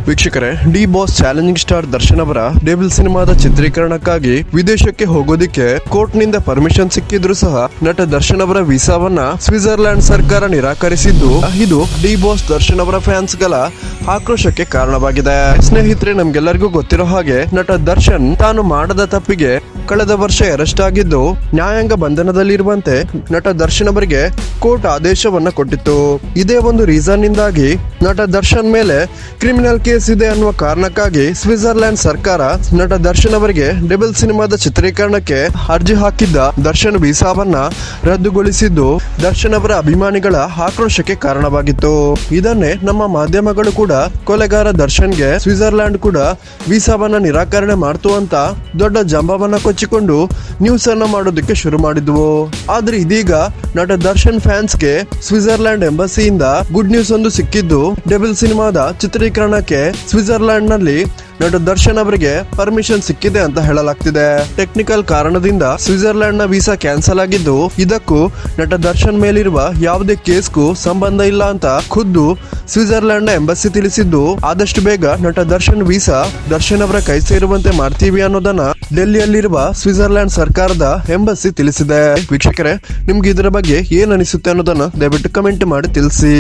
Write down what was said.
ವೀಕ್ಷಕರೇ, D boss challenging star Darshan ಅವರ devil ಸಿನಿಮಾದ ಚಿತ್ರೀಕರಣಕ್ಕಾಗಿ ವಿದೇಶಕ್ಕೆ ಹೋಗೋದಿಕ್ಕೆ ಕೋರ್ಟ್ ನಿಂದ ಪರ್ಮಿಷನ್ ಸಿಕ್ಕಿದ್ರು ಸಹ ನಟ ದರ್ಶನ್ ಅವರ ವೀಸಾವನ್ನ ಸ್ವಿಟ್ಜರ್ಲ್ಯಾಂಡ್ ಸರ್ಕಾರ ನಿರಾಕರಿಸಿದ್ದು ಇದು ಡಿ ಬಾಸ್ ದರ್ಶನ್ ಅವರ ಫ್ಯಾನ್ಸ್ ಗಳ ಆಕ್ರೋಶಕ್ಕೆ ಕಾರಣವಾಗಿದೆ. ಸ್ನೇಹಿತರೆ, ನಮ್ಗೆಲ್ಲರಿಗೂ ಗೊತ್ತಿರೋ ಹಾಗೆ ನಟ ದರ್ಶನ್ ತಾನು ಮಾಡದ ತಪ್ಪಿಗೆ ಕಳೆದ ವರ್ಷ ಅರೆಸ್ಟ್ ಆಗಿದ್ದು ನ್ಯಾಯಾಂಗ ಬಂಧನದಲ್ಲಿರುವಂತೆ ನಟ ದರ್ಶನ್ ಅವರಿಗೆ ಕೋರ್ಟ್ ಆದೇಶವನ್ನ ಕೊಟ್ಟಿತ್ತು. ಇದೇ ಒಂದು ರೀಸನ್ ಇಂದಾಗಿ ನಟ ದರ್ಶನ್ ಮೇಲೆ ಕ್ರಿಮಿನಲ್ ಕೇಸ್ ಇದೆ ಅನ್ನುವ ಕಾರಣಕ್ಕಾಗಿ ಸ್ವಿಟ್ಜರ್ಲ್ಯಾಂಡ್ ಸರ್ಕಾರ ನಟ ದರ್ಶನ್ ಅವರಿಗೆ ಡೆವಿಲ್ ಸಿನಿಮಾದ ಚಿತ್ರೀಕರಣಕ್ಕೆ ಅರ್ಜಿ ಹಾಕಿದ್ದ ದರ್ಶನ್ ವೀಸಾವನ್ನ ರದ್ದುಗೊಳಿಸಿದ್ದು ದರ್ಶನ್ ಅವರ ಅಭಿಮಾನಿಗಳ ಆಕ್ರೋಶಕ್ಕೆ ಕಾರಣವಾಗಿತ್ತು. ಇದನ್ನೇ ನಮ್ಮ ಮಾಧ್ಯಮಗಳು ಕೂಡ ಕೊಲೆಗಾರ ದರ್ಶನ್ಗೆ ಸ್ವಿಟ್ಜರ್ಲ್ಯಾಂಡ್ ಕೂಡ ವೀಸಾವನ್ನ ನಿರಾಕರಣೆ ಮಾಡ್ತು ಅಂತ ದೊಡ್ಡ ಜಂಬವನ್ನ ಕೊಚ್ಚಿಕೊಂಡು ನ್ಯೂಸ್ ಅನ್ನ ಮಾಡೋದಕ್ಕೆ ಶುರು ಮಾಡಿದ್ವು. ಆದ್ರೆ ಇದೀಗ ನಟ ದರ್ಶನ್ ಫ್ಯಾನ್ಸ್ಗೆ ಸ್ವಿಟ್ಜರ್ಲ್ಯಾಂಡ್ ಎಂಬಸಿಯಿಂದ ಗುಡ್ ನ್ಯೂಸ್ ಒಂದು ಸಿಕ್ಕಿದ್ದು ಡೆವಿಲ್ ಸಿನಿಮಾದ ಚಿತ್ರೀಕರಣಕ್ಕೆ ಸ್ವಿಟ್ಜರ್ಲ್ಯಾಂಡ್ ನಲ್ಲಿ ನಟ ದರ್ಶನ್ ಅವರಿಗೆ ಪರ್ಮಿಷನ್ ಸಿಕ್ಕಿದೆ ಅಂತ ಹೇಳಲಾಗ್ತಿದೆ. ಟೆಕ್ನಿಕಲ್ ಕಾರಣದಿಂದ ಸ್ವಿಟ್ಜರ್ಲ್ಯಾಂಡ್ ನ ವೀಸಾ ಕ್ಯಾನ್ಸಲ್ ಆಗಿದ್ದು ಇದಕ್ಕೂ ನಟ ದರ್ಶನ್ ಮೇಲಿರುವ ಯಾವುದೇ ಕೇಸ್ಗೂ ಸಂಬಂಧ ಇಲ್ಲ ಅಂತ ಖುದ್ದು ಸ್ವಿಟ್ಜರ್ಲ್ಯಾಂಡ್ ನ ಎಂಬಸಿ ತಿಳಿಸಿದ್ದು ಆದಷ್ಟು ಬೇಗ ನಟ ದರ್ಶನ್ ವೀಸಾ ದರ್ಶನ್ ಅವರ ಕೈ ಸೇರುವಂತೆ ಮಾಡ್ತೀವಿ ಅನ್ನೋದನ್ನ ಡೆಲ್ಲಿಯಲ್ಲಿರುವ ಸ್ವಿಟ್ಜರ್ಲ್ಯಾಂಡ್ ಸರ್ಕಾರದ ಎಂಬಸಿ ತಿಳಿಸಿದೆ. ವೀಕ್ಷಕರೇ, ನಿಮ್ಗೆ ಇದರ ಬಗ್ಗೆ ಏನ್ ಅನಿಸುತ್ತೆ ಅನ್ನೋದನ್ನ ದಯವಿಟ್ಟು ಕಮೆಂಟ್ ಮಾಡಿ ತಿಳಿಸಿ.